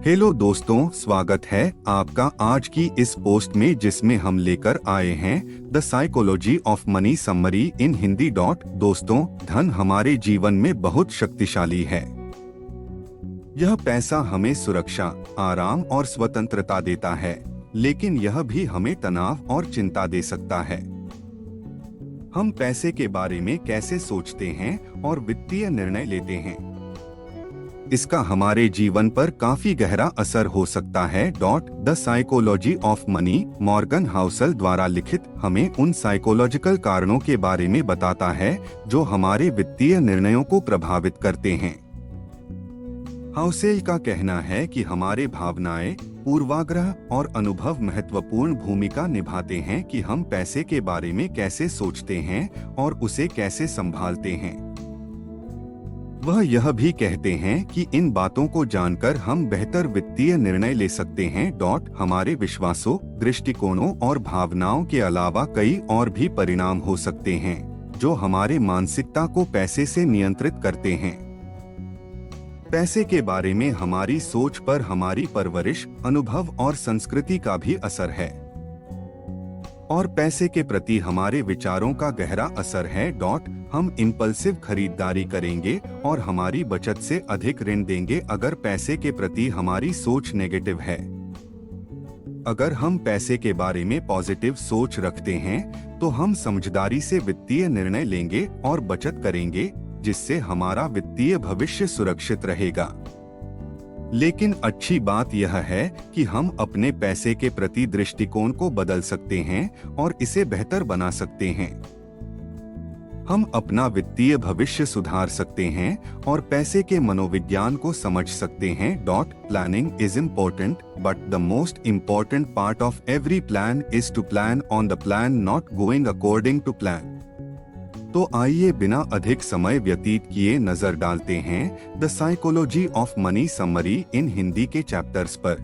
Hello दोस्तों, स्वागत है आपका आज की इस पोस्ट में जिसमें हम लेकर आए हैं the psychology of money summary in Hindi. दोस्तों, धन हमारे जीवन में बहुत शक्तिशाली है। यह पैसा हमें सुरक्षा, आराम और स्वतंत्रता देता है, लेकिन यह भी हमें तनाव और चिंता दे सकता है। हम पैसे के बारे में कैसे सोचते हैं और वित्तीय निर्णय लेते हैं, इसका हमारे जीवन पर काफी गहरा असर हो सकता है। The psychology of money Morgan Housel द्वारा लिखित हमें उन साइकोलॉजिकल कारणों के बारे में बताता है जो हमारे वित्तीय निर्णयों को प्रभावित करते हैं। हाउसेल का कहना है कि हमारे भावनाएं, पूर्वाग्रह और अनुभव महत्वपूर्ण भूमिका निभाते हैं कि हम पैसे के बारे में कैसे सोचते हैं और उसे कैसे संभालते हैं। वह यह भी कहते हैं कि इन बातों को जानकर हम बेहतर वित्तीय निर्णय ले सकते हैं। हमारे विश्वासों, दृष्टिकोणों और भावनाओं के अलावा कई और भी परिणाम हो सकते हैं जो हमारे मानसिकता को पैसे से नियंत्रित करते हैं। पैसे के बारे में हमारी सोच पर हमारी परवरिश, अनुभव और संस्कृति का भी असर है, और पैसे के प्रति हमारे विचारों का गहरा असर है। हम इम्पल्सिव खरीदारी करेंगे और हमारी बचत से अधिक ऋण देंगे अगर पैसे के प्रति हमारी सोच नेगेटिव है। अगर हम पैसे के बारे में पॉजिटिव सोच रखते हैं तो हम समझदारी से वित्तीय निर्णय लेंगे और बचत करेंगे, जिससे हमारा वित्तीय भविष्य सुरक्षित रहेगा। लेकिन अच्छी बात यह है कि हम अपने पैसे के प्रति दृष्टिकोण को बदल सकते हैं और इसे बेहतर बना सकते हैं। हम अपना वित्तीय भविष्य सुधार सकते हैं और पैसे के मनोविज्ञान को समझ सकते हैं। Planning is important, but the most important part of every plan is to plan on the plan, not going according to plan. तो आइए बिना अधिक समय व्यतीत किए नजर डालते हैं the psychology of money summary in Hindi के चैप्टर्स पर।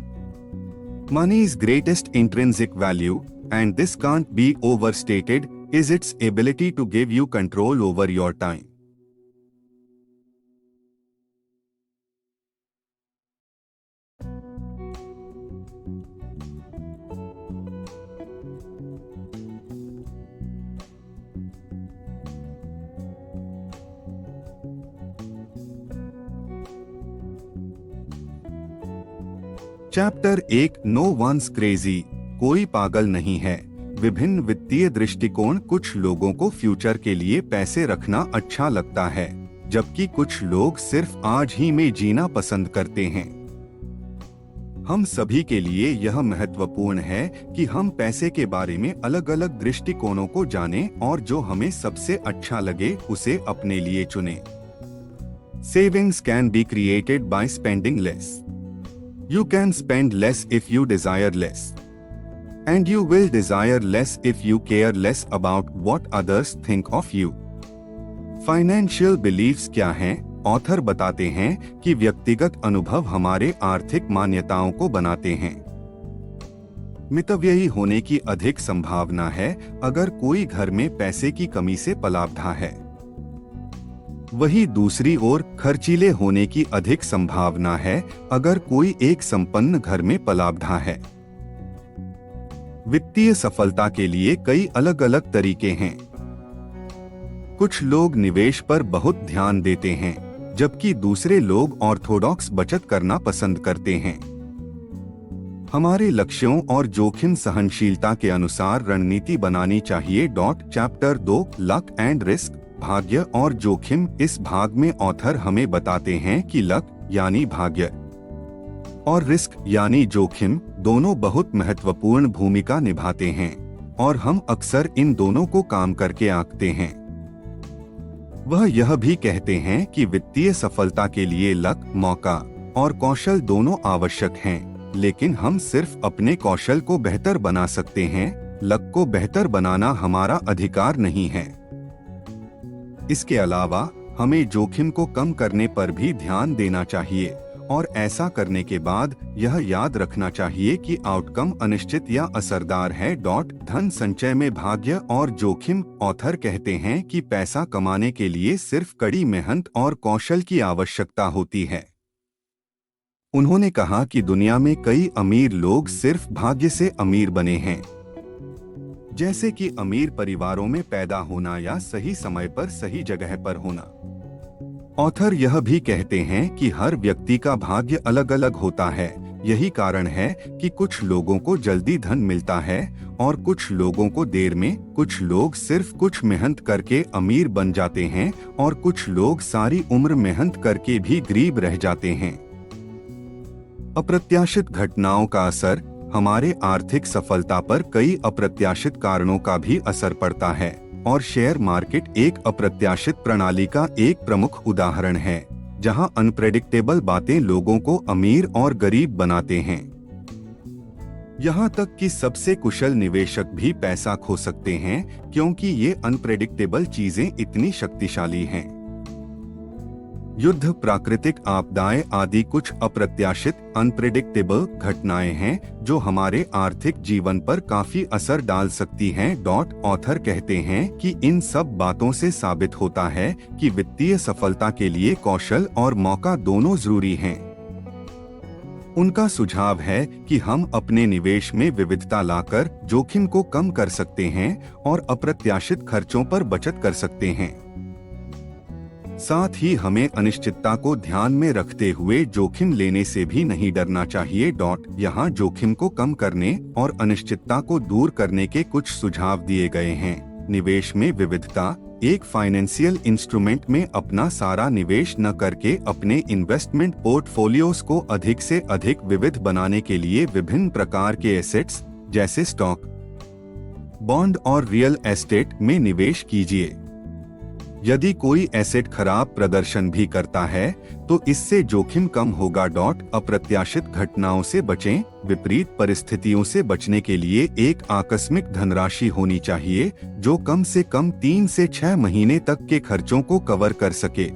Money is greatest intrinsic value and this can't be overstated is its ability to give you control over your time. Chapter 1 no one's crazy, कोई पागल नहीं है। विभिन्न वित्तीय दृष्टिकोण। कुछ लोगों को फ्यूचर के लिए पैसे रखना अच्छा लगता है, जबकि कुछ लोग सिर्फ आज ही में जीना पसंद करते हैं। हम सभी के लिए यह महत्वपूर्ण है कि हम पैसे के बारे में अलग अलग दृष्टिकोणों को जानें और जो हमें सबसे अच्छा लगे उसे अपने लिए चुनें। Savings can be created by spending less. You can spend less if you desire less, and you will desire less if you care less about what others think of you. Financial beliefs क्या हैं? Author बताते हैं कि व्यक्तिगत अनुभव हमारे आर्थिक मान्यताओं को बनाते हैं। मितव्ययी होने की अधिक संभावना है अगर कोई घर में पैसे की कमी से पलाबधा है। वही दूसरी ओर खर्चीले होने की अधिक संभावना है अगर कोई एक संपन्न घर में पलाबधा है। वित्तीय सफलता के लिए कई अलग अलग तरीके हैं। कुछ लोग निवेश पर बहुत ध्यान देते हैं, जबकि दूसरे लोग ऑर्थोडॉक्स बचत करना पसंद करते हैं। हमारे लक्ष्यों और जोखिम सहनशीलता के अनुसार रणनीति बनानी चाहिए। चैप्टर 2 लक एंड रिस्क, भाग्य और जोखिम। इस भाग में ऑथर हमें बताते हैं कि लक यानी भाग्य और रिस्क यानी जोखिम दोनों बहुत महत्वपूर्ण भूमिका निभाते हैं, और हम अक्सर इन दोनों को काम करके आंकते हैं। वह यह भी कहते हैं कि वित्तीय सफलता के लिए लक, मौका और कौशल दोनों आवश्यक हैं, लेकिन हम सिर्फ अपने कौशल को बेहतर बना सकते हैं। लक को बेहतर बनाना हमारा अधिकार नहीं है। इसके अलावा हमें जोखिम को कम करने पर भी ध्यान देना चाहिए, और ऐसा करने के बाद यह याद रखना चाहिए कि आउटकम अनिश्चित या असरदार है। धन संचय में भाग्य और जोखिम। ऑथर कहते हैं कि पैसा कमाने के लिए सिर्फ कड़ी मेहनत और कौशल की आवश्यकता होती है। उन्होंने कहा कि दुनिया में कई अमीर लोग सिर्फ भाग्य से अमीर बने हैं, जैसे कि अमीर परिवारों में पैदा होना या सही समय पर सही जगह पर होना। ऑथर यह भी कहते हैं कि हर व्यक्ति का भाग्य अलग अलग होता है। यही कारण है कि कुछ लोगों को जल्दी धन मिलता है और कुछ लोगों को देर में। कुछ लोग सिर्फ कुछ मेहनत करके अमीर बन जाते हैं और कुछ लोग सारी उम्र मेहनत करके भी गरीब रह जाते हैं। अप्रत्याशित घटनाओं का असर। हमारे आर्थिक सफलता पर कई अप्रत्याशित कारणों का भी असर पड़ता है और शेयर मार्केट एक अप्रत्याशित प्रणाली का एक प्रमुख उदाहरण है, जहां अनप्रेडिक्टेबल बातें लोगों को अमीर और गरीब बनाते हैं। यहाँ तक कि सबसे कुशल निवेशक भी पैसा खो सकते हैं, क्योंकि ये अनप्रेडिक्टेबल चीजें इतनी शक्तिशाली हैं। युद्ध, प्राकृतिक आपदाएं आदि कुछ अप्रत्याशित अनप्रेडिक्टेबल घटनाएं हैं जो हमारे आर्थिक जीवन पर काफी असर डाल सकती हैं। ऑथर कहते हैं कि इन सब बातों से साबित होता है कि वित्तीय सफलता के लिए कौशल और मौका दोनों जरूरी हैं। उनका सुझाव है कि हम अपने निवेश में विविधता लाकर जोखिम को कम कर सकते हैं और अप्रत्याशित खर्चों पर बचत कर सकते हैं। साथ ही हमें अनिश्चितता को ध्यान में रखते हुए जोखिम लेने से भी नहीं डरना चाहिए। यहाँ जोखिम को कम करने और अनिश्चितता को दूर करने के कुछ सुझाव दिए गए हैं। निवेश में विविधता। एक फाइनेंशियल इंस्ट्रूमेंट में अपना सारा निवेश न करके अपने इन्वेस्टमेंट पोर्टफोलियोज को अधिक से अधिक विविध बनाने के लिए विभिन्न प्रकार के एसेट्स जैसे स्टॉक, बॉन्ड और रियल एस्टेट में निवेश कीजिए। यदि कोई एसेट खराब प्रदर्शन भी करता है तो इससे जोखिम कम होगा। अप्रत्याशित घटनाओं से बचें। विपरीत परिस्थितियों से बचने के लिए एक आकस्मिक धनराशि होनी चाहिए जो कम से कम 3 से 6 महीने तक के खर्चों को कवर कर सके।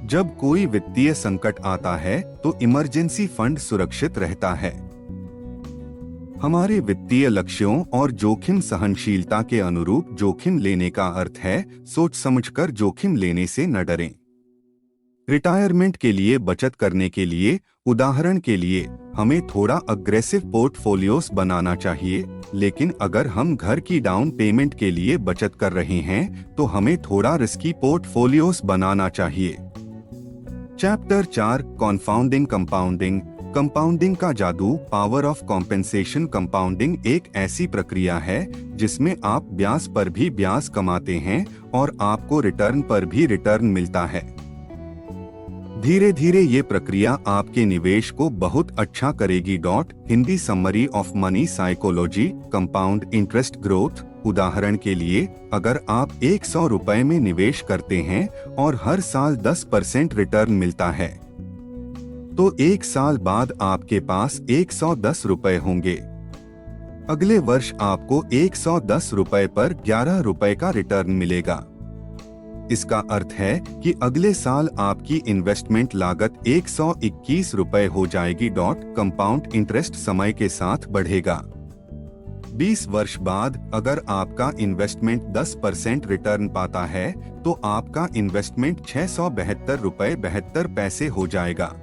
जब कोई वित्तीय संकट आता है तो इमरजेंसी फंड सुरक्षित रहता है। हमारे वित्तीय लक्ष्यों और जोखिम सहनशीलता के अनुरूप जोखिम लेने का अर्थ है सोच समझकर जोखिम लेने से न डरें। रिटायरमेंट के लिए बचत करने के लिए, उदाहरण के लिए, हमें थोड़ा अग्रेसिव पोर्टफोलियोस बनाना चाहिए, लेकिन अगर हम घर की डाउन पेमेंट के लिए बचत कर रहे हैं तो हमें थोड़ा रिस्की पोर्टफोलियोस बनाना चाहिए। Chapter 4 कॉन्फाउंडिंग compounding. कंपाउंडिंग का जादू, पावर ऑफ कॉम्पेंसेशन। कंपाउंडिंग एक ऐसी प्रक्रिया है जिसमें आप ब्याज पर भी ब्याज कमाते हैं और आपको रिटर्न पर भी रिटर्न मिलता है। धीरे धीरे ये प्रक्रिया आपके निवेश को बहुत अच्छा करेगी। Hindi summary of money psychology. Compound interest growth. उदाहरण के लिए, अगर आप 100 रुपए में निवेश करते हैं और हर साल 10% रिटर्न मिलता है तो 1 साल बाद आपके पास 110 रुपए होंगे। अगले वर्ष आपको 110 रुपए पर 11 रुपए का रिटर्न मिलेगा। इसका अर्थ है कि अगले साल आपकी इन्वेस्टमेंट लागत 121 रुपए हो जाएगी। कंपाउंड इंटरेस्ट समय के साथ बढ़ेगा। 20 वर्ष बाद अगर आपका इन्वेस्टमेंट 10% रिटर्न पाता है तो आपका इन्वेस्टमेंट 672 रुपए 72 पैसे हो जाएगा।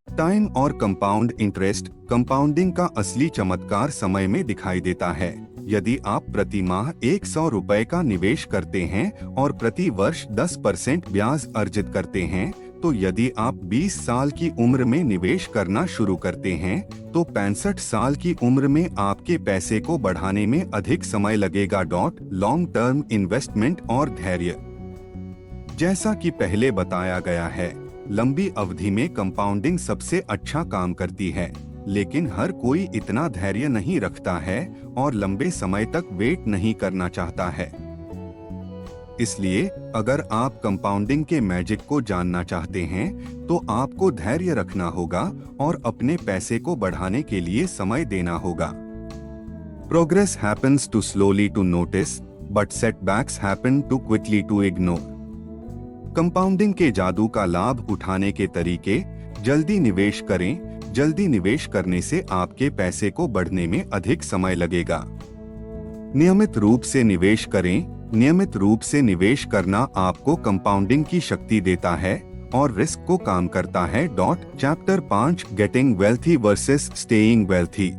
टाइम और कंपाउंड इंटरेस्ट। कंपाउंडिंग का असली चमत्कार समय में दिखाई देता है। यदि आप प्रति माह 100 रुपए का निवेश करते हैं और प्रति वर्ष 10% ब्याज अर्जित करते हैं, तो यदि आप 20 साल की उम्र में निवेश करना शुरू करते हैं तो 65 साल की उम्र में आपके पैसे को बढ़ाने में अधिक समय लगेगा। लॉन्ग टर्म इन्वेस्टमेंट और धैर्य। जैसा कि पहले बताया गया है, लंबी अवधि में कंपाउंडिंग सबसे अच्छा काम करती है, लेकिन हर कोई इतना धैर्य नहीं रखता है और लंबे समय तक वेट नहीं करना चाहता है। इसलिए अगर आप कंपाउंडिंग के मैजिक को जानना चाहते हैं तो आपको धैर्य रखना होगा और अपने पैसे को बढ़ाने के लिए समय देना होगा। Progress happens too slowly to notice, but setbacks happen too quickly to ignore. Compounding के जादू का लाभ उठाने के तरीके। जल्दी निवेश करें। जल्दी निवेश करने से आपके पैसे को बढ़ने में अधिक समय लगेगा। नियमित रूप से निवेश करें। नियमित रूप से निवेश करना आपको कंपाउंडिंग की शक्ति देता है और रिस्क को काम करता है। Chapter 5 getting wealthy versus staying wealthy.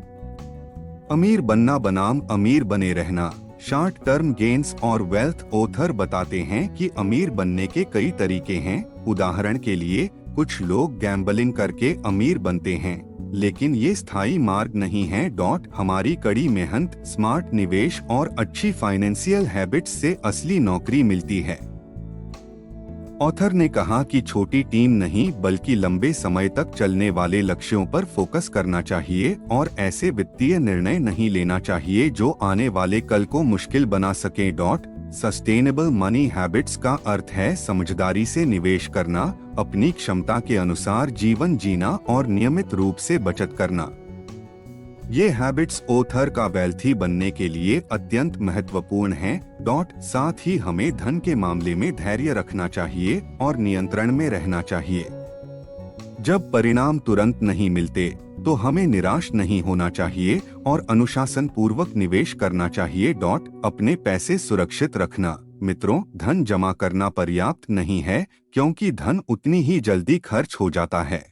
अमीर बनना बनाम अमीर बने रहना, शॉर्ट टर्म गेन्स और वेल्थ। ऑथर बताते हैं कि अमीर बनने के कई तरीके हैं। उदाहरण के लिए कुछ लोग गैम्बलिंग करके अमीर बनते हैं, लेकिन ये स्थायी मार्ग नहीं है। हमारी कड़ी मेहनत, स्मार्ट निवेश और अच्छी फाइनेंशियल हैबिट्स से असली नौकरी मिलती है। ऑथर ने कहा कि छोटी टीम नहीं बल्कि लंबे समय तक चलने वाले लक्ष्यों पर फोकस करना चाहिए और ऐसे वित्तीय निर्णय नहीं लेना चाहिए जो आने वाले कल को मुश्किल बना सके। सस्टेनेबल मनी हैबिट्स का अर्थ है समझदारी से निवेश करना, अपनी क्षमता के अनुसार जीवन जीना और नियमित रूप से बचत करना। ये हैबिट्स ऑथर का वेल्थी बनने के लिए अत्यंत महत्वपूर्ण हैं। साथ ही हमें धन के मामले में धैर्य रखना चाहिए और नियंत्रण में रहना चाहिए। जब परिणाम तुरंत नहीं मिलते तो हमें निराश नहीं होना चाहिए और अनुशासन पूर्वक निवेश करना चाहिए। अपने पैसे सुरक्षित रखना। मित्रों, धन जमा करना पर्याप्त नहीं है क्योंकि धन उतनी ही जल्दी खर्च हो जाता है।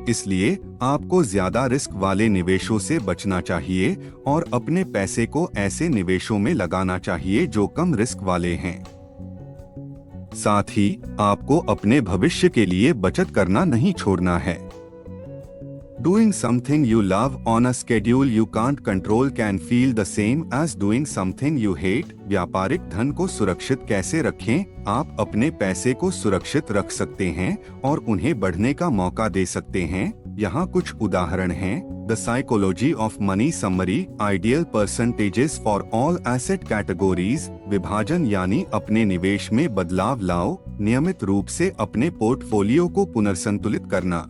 इसलिए आपको ज्यादा रिस्क वाले निवेशों से बचना चाहिए और अपने पैसे को ऐसे निवेशों में लगाना चाहिए जो कम रिस्क वाले हैं। साथ ही आपको अपने भविष्य के लिए बचत करना नहीं छोड़ना है। Doing something you love on a schedule you can't control can feel the same as doing something you hate। व्यापारिक धन को सुरक्षित कैसे रखें? आप अपने पैसे को सुरक्षित रख सकते हैं और उन्हें बढ़ने का मौका दे सकते हैं। यहाँ कुछ उदाहरण हैं। The Psychology of Money Summary, Ideal Percentages for All Asset Categories। विभाजन यानी अपने निवेश में बदलाव लाओ, नियमित रूप से अपने पोर्टफोलियो को पुनर्संतुलित करना।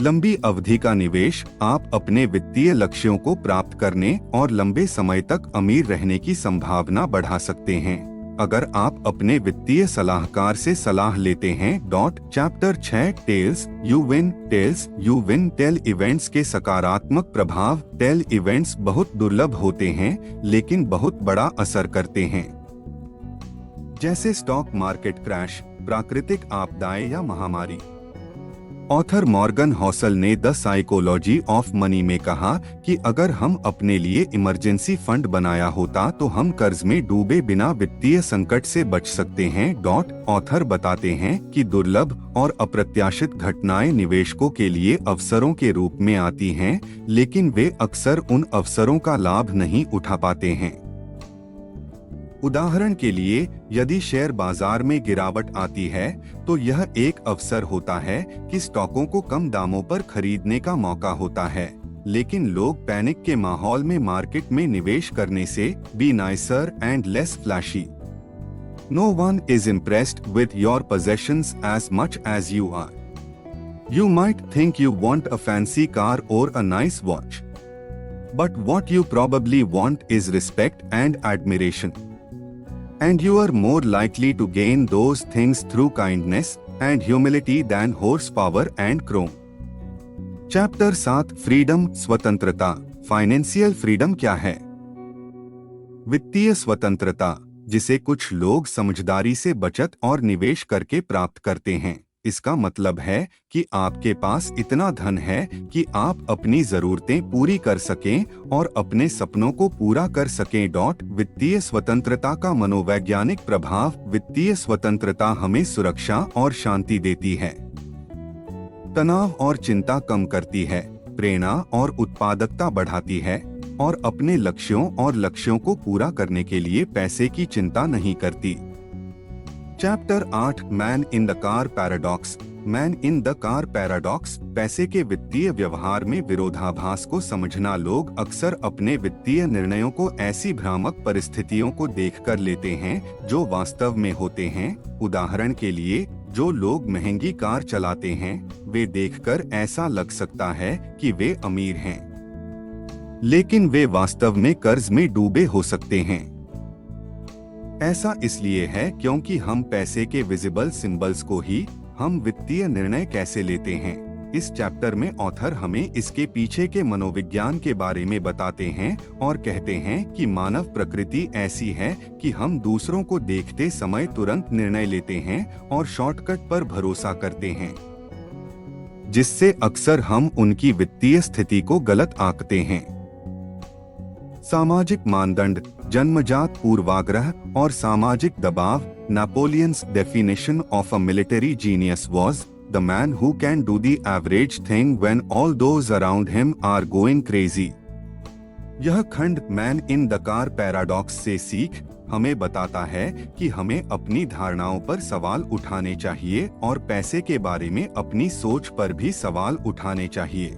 लंबी अवधि का निवेश, आप अपने वित्तीय लक्ष्यों को प्राप्त करने और लंबे समय तक अमीर रहने की संभावना बढ़ा सकते हैं अगर आप अपने वित्तीय सलाहकार से सलाह लेते हैं। Chapter 6 tails you win tail events के सकारात्मक प्रभाव। टेल इवेंट्स बहुत दुर्लभ होते हैं लेकिन बहुत बड़ा असर करते हैं, जैसे स्टॉक मार्केट क्रैश, प्राकृतिक आपदाएं या महामारी। ऑथर मॉर्गन हॉसल ने द साइकोलॉजी ऑफ मनी में कहा कि अगर हम अपने लिए इमरजेंसी फंड बनाया होता तो हम कर्ज में डूबे बिना वित्तीय संकट से बच सकते हैं। ऑथर बताते हैं कि दुर्लभ और अप्रत्याशित घटनाएं निवेशकों के लिए अवसरों के रूप में आती हैं, लेकिन वे अक्सर उन अवसरों का लाभ नहीं उठा पाते हैं। उदाहरण के लिए, यदि शेयर बाजार में गिरावट आती है तो यह एक अवसर होता है कि स्टॉकों को कम दामों पर खरीदने का मौका होता है, लेकिन लोग पैनिक के माहौल में मार्केट में निवेश करने से be nicer and less flashy. No one is impressed with your possessions as much as you are. You might think you want a fancy car or a nice watch, but what you probably want is respect and admiration. And you are more likely to gain those things through kindness and humility than horsepower and chrome। Chapter 7 freedom, स्वतंत्रता। Financial freedom क्या है? वित्तीय स्वतंत्रता, जिसे कुछ लोग समझदारी से बचत और निवेश करके प्राप्त करते हैं। इसका मतलब है कि आपके पास इतना धन है कि आप अपनी जरूरतें पूरी कर सकें और अपने सपनों को पूरा कर सकें। वित्तीय स्वतंत्रता का मनोवैज्ञानिक प्रभाव। वित्तीय स्वतंत्रता हमें सुरक्षा और शांति देती है, तनाव और चिंता कम करती है, प्रेरणा और उत्पादकता बढ़ाती है और अपने लक्ष्यों को पूरा करने के लिए पैसे की चिंता नहीं करती। Chapter 8 man in the car paradox. Man in the car paradox, पैसे के वित्तीय व्यवहार में विरोधाभास को समझना। लोग अक्सर अपने वित्तीय निर्णयों को ऐसी भ्रामक परिस्थितियों को देखकर लेते हैं जो वास्तव में होते हैं। उदाहरण के लिए, जो लोग महंगी कार चलाते हैं वे देखकर ऐसा लग सकता है कि वे अमीर हैं, लेकिन वे वास्तव में कर्ज में डूबे हो सकते हैं। ऐसा इसलिए है क्योंकि हम पैसे के विजिबल सिंबल्स को ही हम वित्तीय निर्णय कैसे लेते हैं इस चैप्टर में ऑथर हमें इसके पीछे के मनोविज्ञान के बारे में बताते हैं और कहते हैं कि मानव प्रकृति ऐसी है कि हम दूसरों को देखते समय तुरंत निर्णय लेते हैं और शॉर्टकट पर भरोसा करते हैं, जिससे अक्सर हम उनकी वित्तीय स्थिति को गलत आंकते हैं। सामाजिक मानदंड, जन्मजात पूर्वाग्रह और सामाजिक दबाव। Napoleon's definition of a military genius was the man who can do the average thing when all those around him are going crazy। यह खंड man in the car paradox से सीख हमें बताता है कि हमें अपनी धारणाओं पर सवाल उठाने चाहिए और पैसे के बारे में अपनी सोच पर भी सवाल उठाने चाहिए।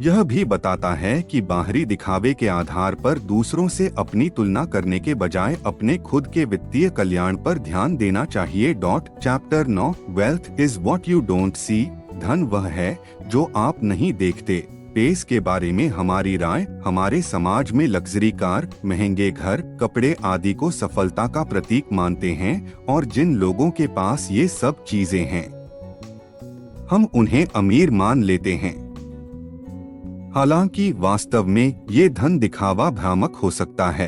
यह भी बताता है कि बाहरी दिखावे के आधार पर दूसरों से अपनी तुलना करने के बजाय अपने खुद के वित्तीय कल्याण पर ध्यान देना चाहिए। Chapter 9 wealth is what you don't see. धन वह है जो आप नहीं देखते। पेस के बारे में हमारी राय हमारे समाज में लग्जरी कार, महंगे घर, कपड़े आदि को सफलता का प्रतीक मानते हैं और जिन लोगों के पास ये सब चीजें हैं हम उन्हें अमीर मान लेते हैं। हालांकि वास्तव में ये धन दिखावा भ्रामक हो सकता है।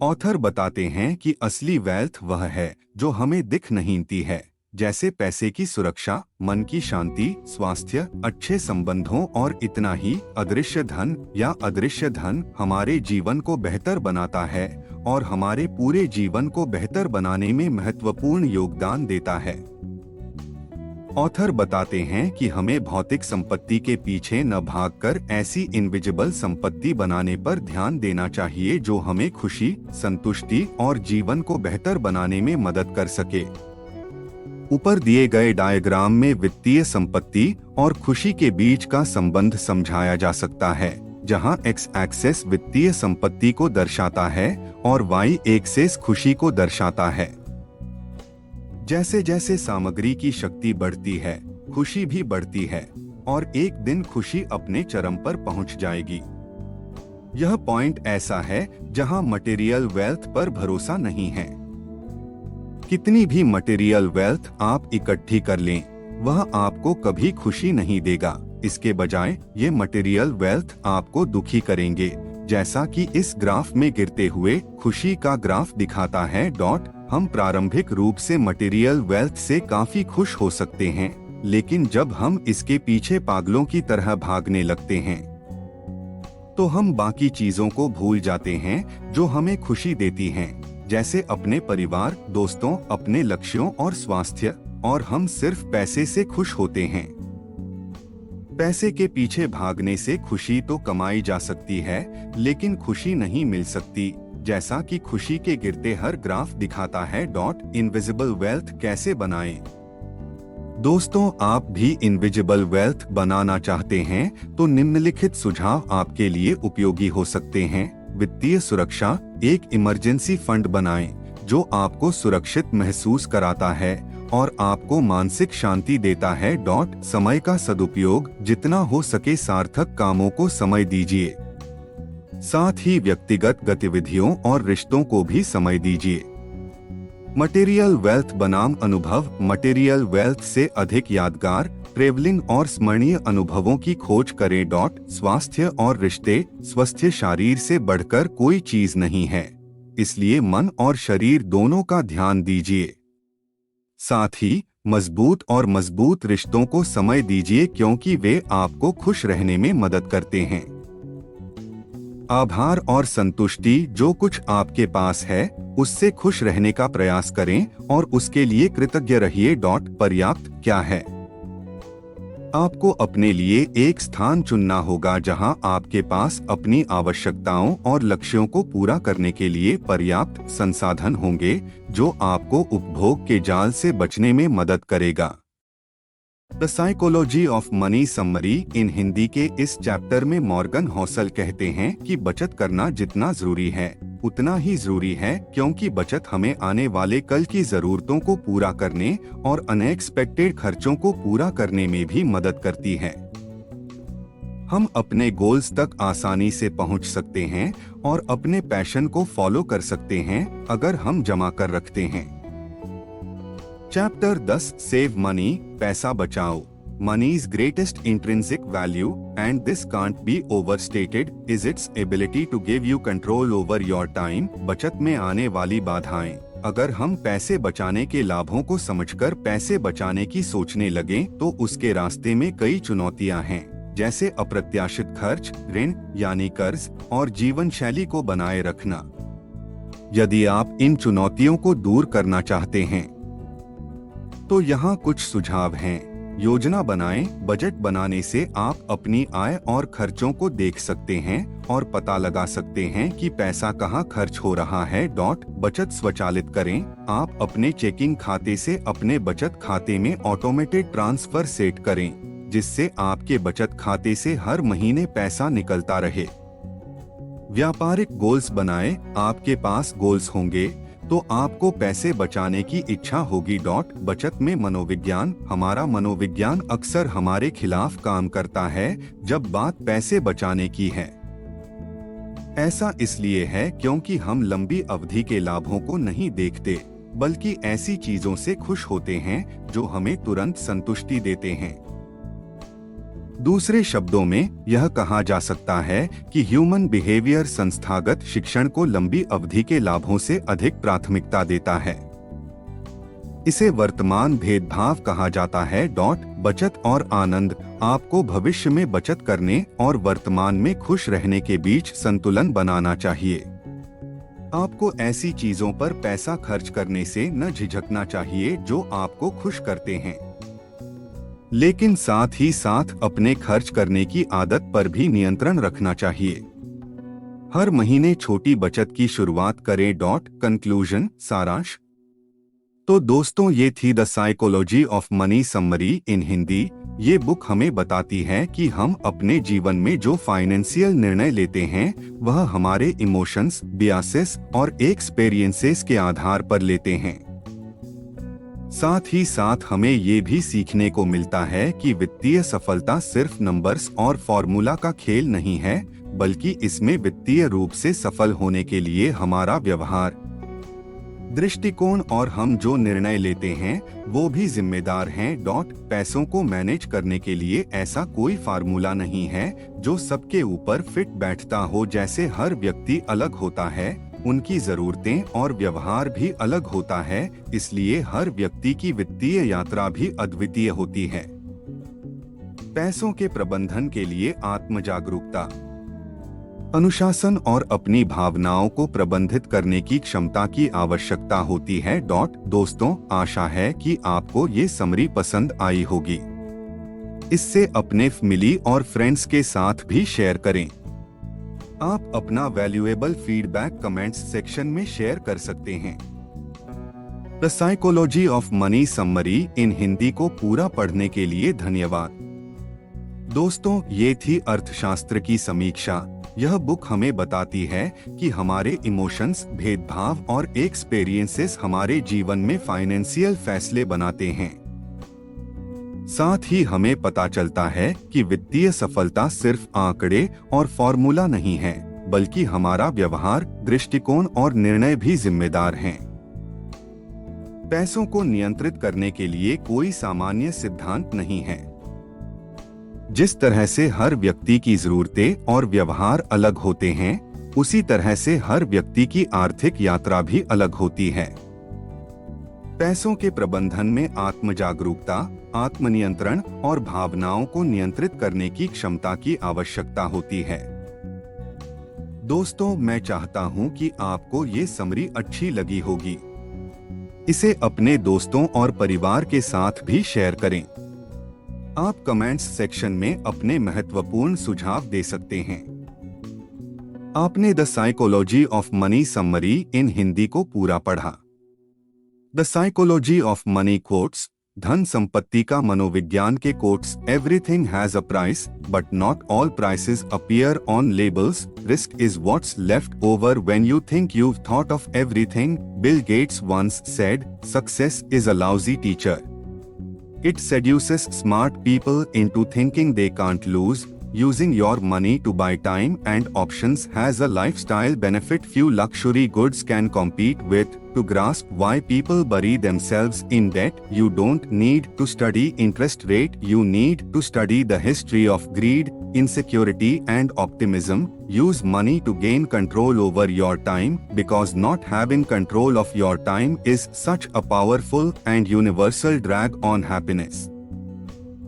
ऑथर बताते हैं कि असली वेल्थ वह है जो हमें दिख नहीं है, जैसे पैसे की सुरक्षा, मन की शांति, स्वास्थ्य, अच्छे संबंधों और इतना ही। अदृश्य धन या अदृश्य धन हमारे जीवन को बेहतर बनाता है और हमारे पूरे जीवन को बेहतर बनाने में महत्वपूर्ण योगदान देता है। ऑथर बताते हैं कि हमें भौतिक संपत्ति के पीछे न भागकर ऐसी इनविजिबल संपत्ति बनाने पर ध्यान देना चाहिए जो हमें खुशी, संतुष्टि और जीवन को बेहतर बनाने में मदद कर सके। ऊपर दिए गए डायग्राम में वित्तीय संपत्ति और खुशी के बीच का संबंध समझाया जा सकता है, जहां एक्स एक्सेस वित्तीय संपत्ति को दर्शाता है और वाई एक्सेस खुशी को दर्शाता है। जैसे जैसे सामग्री की शक्ति बढ़ती है, खुशी भी बढ़ती है और एक दिन खुशी अपने चरम पर पहुंच जाएगी। यह पॉइंट ऐसा है जहां मटेरियल वेल्थ पर भरोसा नहीं है। कितनी भी मटेरियल वेल्थ आप इकट्ठी कर लें, वह आपको कभी खुशी नहीं देगा। इसके बजाय ये मटेरियल वेल्थ आपको दुखी करेंगे, जैसा कि इस ग्राफ में गिरते हुए खुशी का ग्राफ दिखाता है। हम प्रारंभिक रूप से मटेरियल वेल्थ से काफी खुश हो सकते हैं, लेकिन जब हम इसके पीछे पागलों की तरह भागने लगते हैं तो हम बाकी चीजों को भूल जाते हैं जो हमें खुशी देती हैं, जैसे अपने परिवार, दोस्तों, अपने लक्ष्यों और स्वास्थ्य, और हम सिर्फ पैसे से खुश होते हैं। पैसे के पीछे भागने से खुशी तो कमाई जा सकती है, लेकिन खुशी नहीं मिल सकती, जैसा कि खुशी के गिरते हर ग्राफ दिखाता है। इनविजिबल वेल्थ कैसे बनाएं? दोस्तों, आप भी इनविजिबल वेल्थ बनाना चाहते हैं तो निम्नलिखित सुझाव आपके लिए उपयोगी हो सकते हैं। वित्तीय सुरक्षा। एक इमरजेंसी फंड बनाएं जो आपको सुरक्षित महसूस कराता है और आपको मानसिक शांति देता है। समय का सदुपयोग। जितना हो सके सार्थक कामों को समय दीजिए, साथ ही व्यक्तिगत गतिविधियों और रिश्तों को भी समय दीजिए। मटेरियल वेल्थ बनाम अनुभव। मटेरियल वेल्थ से अधिक यादगार, ट्रेवलिंग और स्मरणीय अनुभवों की खोज करें। स्वास्थ्य और रिश्ते। स्वस्थ शरीर से बढ़कर कोई चीज नहीं है, इसलिए मन और शरीर दोनों का ध्यान दीजिए। साथ ही मजबूत रिश्तों को समय दीजिए क्योंकि वे आपको खुश रहने में मदद करते हैं। आभार और संतुष्टि। जो कुछ आपके पास है उससे खुश रहने का प्रयास करें और उसके लिए कृतज्ञ रहिए। पर्याप्त क्या है? आपको अपने लिए एक स्थान चुनना होगा जहां आपके पास अपनी आवश्यकताओं और लक्ष्यों को पूरा करने के लिए पर्याप्त संसाधन होंगे, जो आपको उपभोग के जाल से बचने में मदद करेगा। The psychology of money summary. In Hindi के इस चैप्टर में मॉर्गन हौसल कहते हैं कि बचत करना जितना जरूरी है उतना ही जरूरी है, क्योंकि बचत हमें आने वाले कल की जरूरतों को पूरा करने और अनएक्सपेक्टेड खर्चों को पूरा करने में भी मदद करती है। हम अपने गोल्स तक आसानी से पहुंच सकते हैं और अपने पैशन को फॉलो कर सकते हैं अगर हम जमा कर रखते हैं। चैप्टर 10 सेव मनी, पैसा बचाओ। Money's greatest intrinsic value, and this can't be overstated, is its ability to give you control over your time. बचत में आने वाली बाधाएं। अगर हम पैसे बचाने के लाभों को समझकर पैसे बचाने की सोचने लगें, तो उसके रास्ते में कई चुनौतियां हैं, जैसे अप्रत्याशित खर्च, ऋण यानी कर्ज, और जीवन शैली को बनाए रखना। यदि आप इन चुनौतियों को दूर करना चाहते हैं, तो यहाँ कुछ सुझाव हैं। योजना बनाएं। बजट बनाने से आप अपनी आय और खर्चों को देख सकते हैं और पता लगा सकते हैं कि पैसा कहाँ खर्च हो रहा है। बचत स्वचालित करें। आप अपने चेकिंग खाते से अपने बचत खाते में ऑटोमेटेड ट्रांसफर सेट करें, जिससे आपके बचत खाते से हर महीने पैसा निकलता रहे। व्यापारिक गोल्स बनाएं। आपके पास गोल्स होंगे तो आपको पैसे बचाने की इच्छा होगी। बचत में मनोविज्ञान। हमारा मनोविज्ञान अक्सर हमारे खिलाफ काम करता है जब बात पैसे बचाने की है। ऐसा इसलिए है क्योंकि हम लंबी अवधि के लाभों को नहीं देखते, बल्कि ऐसी चीजों से खुश होते हैं जो हमें तुरंत संतुष्टि देते हैं। दूसरे शब्दों में यह कहा जा सकता है कि ह्यूमन बिहेवियर संस्थागत शिक्षण को लंबी अवधि के लाभों से अधिक प्राथमिकता देता है। इसे वर्तमान भेदभाव कहा जाता है। बचत और आनंद। आपको भविष्य में बचत करने और वर्तमान में खुश रहने के बीच संतुलन बनाना चाहिए। आपको ऐसी चीजों पर पैसा खर्च करने से न झिझकना चाहिए जो आपको खुश करते हैं, लेकिन साथ ही साथ अपने खर्च करने की आदत पर भी नियंत्रण रखना चाहिए। हर महीने छोटी बचत की शुरुआत करें। कंक्लूजन, सारांश। तो दोस्तों, ये थी the psychology of money summary in Hindi. ये बुक हमें बताती है कि हम अपने जीवन में जो फाइनेंशियल निर्णय लेते हैं वह हमारे इमोशंस, बियासेस और एक्सपीरियंसेस के आधार पर लेते हैं। साथ ही साथ हमें ये भी सीखने को मिलता है कि वित्तीय सफलता सिर्फ नंबर्स और फॉर्मूला का खेल नहीं है, बल्कि इसमें वित्तीय रूप से सफल होने के लिए हमारा व्यवहार, दृष्टिकोण और हम जो निर्णय लेते हैं वो भी जिम्मेदार हैं। पैसों को मैनेज करने के लिए ऐसा कोई फार्मूला नहीं है जो सबके ऊपर फिट बैठता हो। जैसे हर व्यक्ति अलग होता है, उनकी जरूरतें और व्यवहार भी अलग होता है, इसलिए हर व्यक्ति की वित्तीय यात्रा भी अद्वितीय होती है। पैसों के प्रबंधन के लिए आत्म जागरूकता, अनुशासन और अपनी भावनाओं को प्रबंधित करने की क्षमता की आवश्यकता होती है। दोस्तों, आशा है कि आपको ये समरी पसंद आई होगी। इससे अपने फैमिली और फ्रेंड्स के साथ भी शेयर करें। आप अपना वैल्यूएबल फीडबैक कमेंट्स सेक्शन में शेयर कर सकते हैं। The psychology of money summary in Hindi को पूरा पढ़ने के लिए धन्यवाद। दोस्तों, ये थी अर्थशास्त्र की समीक्षा। यह बुक हमें बताती है कि हमारे इमोशंस, भेदभाव और एक्सपीरियंसेस हमारे जीवन में फाइनेंशियल फैसले बनाते हैं। साथ ही हमें पता चलता है कि वित्तीय सफलता सिर्फ आंकड़े और फॉर्मूला नहीं है, बल्कि हमारा व्यवहार, दृष्टिकोण और निर्णय भी जिम्मेदार हैं। पैसों को नियंत्रित करने के लिए कोई सामान्य सिद्धांत नहीं है। जिस तरह से हर व्यक्ति की जरूरतें और व्यवहार अलग होते हैं, उसी तरह से हर व्यक्ति की आर्थिक यात्रा भी अलग होती है। पैसों के प्रबंधन में आत्म जागरूकता, आत्मनियंत्रण और भावनाओं को नियंत्रित करने की क्षमता की आवश्यकता होती है। दोस्तों, मैं चाहता हूं कि आपको ये समरी अच्छी लगी होगी। इसे अपने दोस्तों और परिवार के साथ भी शेयर करें। आप कमेंट्स सेक्शन में अपने महत्वपूर्ण सुझाव दे सकते हैं। आपने the psychology of money summary in Hindi को पूरा पढ़ा। The psychology of money quotes, धन संपत्ति का मनोविज्ञान के quotes. Everything has a price but not all prices appear on labels. Risk is what's left over when you think you've thought of everything. Bill Gates once said, success is a lousy teacher. It seduces smart people into thinking they can't lose. Using your money to buy time and options has a lifestyle benefit few luxury goods can compete with. To grasp why people bury themselves in debt, you don't need to study interest rate, you need to study the history of greed, insecurity and optimism. Use money to gain control over your time, because not having control of your time is such a powerful and universal drag on happiness.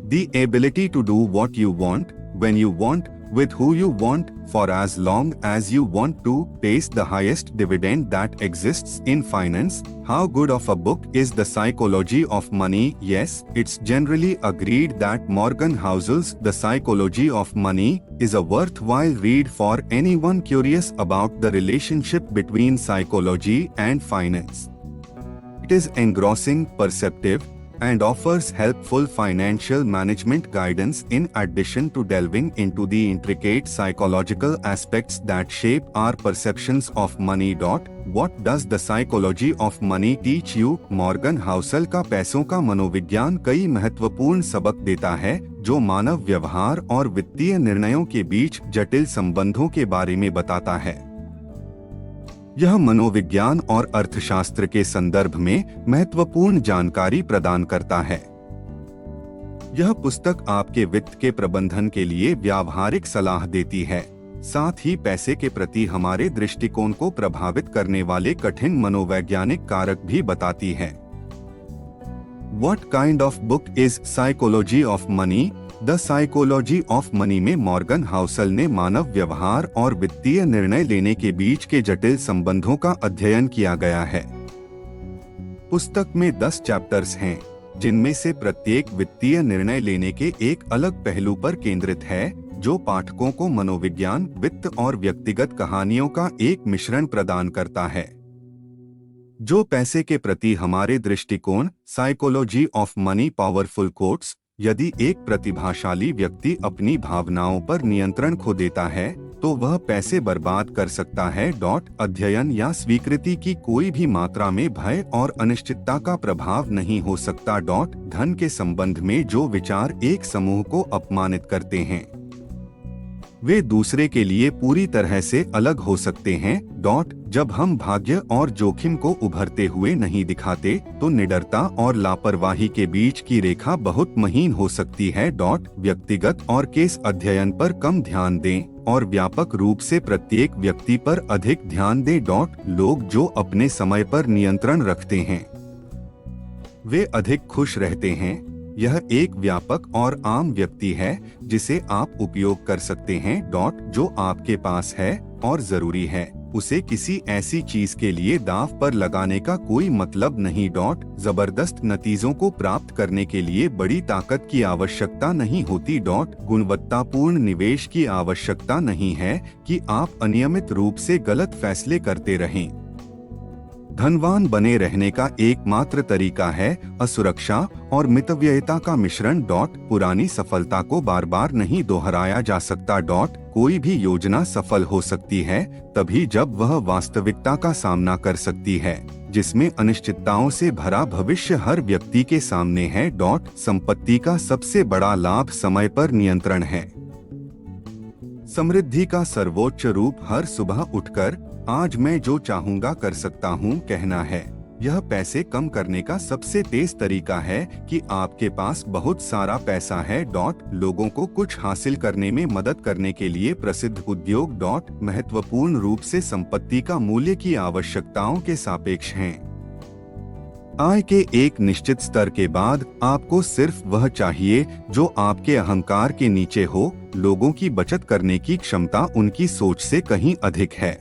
The ability to do what you want, when you want, with who you want, for as long as you want to, pays the highest dividend that exists in finance. How good of a book is The Psychology of Money? Yes, it's generally agreed that Morgan Housel's The Psychology of Money is a worthwhile read for anyone curious about the relationship between psychology and finance. It is engrossing, perceptive, and offers helpful financial management guidance in addition to delving into the intricate psychological aspects that shape our perceptions of money. What does the psychology of money teach you? Morgan Housel का पैसों का मनोविज्ञान कई महत्वपूर्ण सबक देता है जो मानव व्यवहार और वित्तीय निर्णयों के बीच जटिल संबंधों के बारे में बताता है। यह मनोविज्ञान और अर्थशास्त्र के संदर्भ में महत्वपूर्ण जानकारी प्रदान करता है। यह पुस्तक आपके वित्त के प्रबंधन के लिए व्यावहारिक सलाह देती है, साथ ही पैसे के प्रति हमारे दृष्टिकोण को प्रभावित करने वाले कठिन मनोवैज्ञानिक कारक भी बताती है। What kind of book is Psychology of Money? The psychology of money में मॉर्गन हाउसल ने मानव व्यवहार और वित्तीय निर्णय लेने के बीच के जटिल संबंधों का अध्ययन किया गया है। पुस्तक में 10 चैप्टर्स हैं, जिनमें से प्रत्येक वित्तीय निर्णय लेने के एक अलग पहलू पर केंद्रित है, जो पाठकों को मनोविज्ञान, वित्त और व्यक्तिगत कहानियों का एक मिश्रण प्रदान करता है जो पैसे के प्रति हमारे दृष्टिकोण। Psychology of money powerful quotes. यदि एक प्रतिभाशाली व्यक्ति अपनी भावनाओं पर नियंत्रण खो देता है तो वह पैसे बर्बाद कर सकता है। अध्ययन या स्वीकृति की कोई भी मात्रा में भय और अनिश्चितता का प्रभाव नहीं हो सकता। धन के संबंध में जो विचार एक समूह को अपमानित करते हैं वे दूसरे के लिए पूरी तरह से अलग हो सकते हैं। जब हम भाग्य और जोखिम को उभरते हुए नहीं दिखाते तो निडरता और लापरवाही के बीच की रेखा बहुत महीन हो सकती है। व्यक्तिगत और केस अध्ययन पर कम ध्यान दें और व्यापक रूप से प्रत्येक व्यक्ति पर अधिक ध्यान दें। लोग जो अपने समय पर नियंत्रण रखते हैं वे अधिक खुश रहते हैं। यह एक व्यापक और आम व्यक्ति है जिसे आप उपयोग कर सकते हैं। जो आपके पास है और जरूरी है, उसे किसी ऐसी चीज के लिए दांव पर लगाने का कोई मतलब नहीं। जबरदस्त नतीजों को प्राप्त करने के लिए बड़ी ताकत की आवश्यकता नहीं होती। गुणवत्तापूर्ण निवेश की आवश्यकता नहीं है कि आप अनियमित रूप से गलत फैसले करते रहें। धनवान बने रहने का एकमात्र तरीका है असुरक्षा और मितव्ययिता का मिश्रण। पुरानी सफलता को बार बार नहीं दोहराया जा सकता। कोई भी योजना सफल हो सकती है तभी जब वह वास्तविकता का सामना कर सकती है, जिसमें अनिश्चितताओं से भरा भविष्य हर व्यक्ति के सामने है। संपत्ति का सबसे बड़ा लाभ समय पर नियंत्रण है। समृद्धि का सर्वोच्च रूप हर सुबह उठकर आज मैं जो चाहूंगा कर सकता हूं कहना है। यह पैसे कम करने का सबसे तेज तरीका है कि आपके पास बहुत सारा पैसा है। लोगों को कुछ हासिल करने में मदद करने के लिए प्रसिद्ध उद्योग महत्वपूर्ण रूप से संपत्ति का मूल्य की आवश्यकताओं के सापेक्ष हैं। आय के एक निश्चित स्तर के बाद आपको सिर्फ वह चाहिए जो आपके अहंकार के नीचे हो। लोगों की बचत करने की क्षमता उनकी सोच से कहीं अधिक है।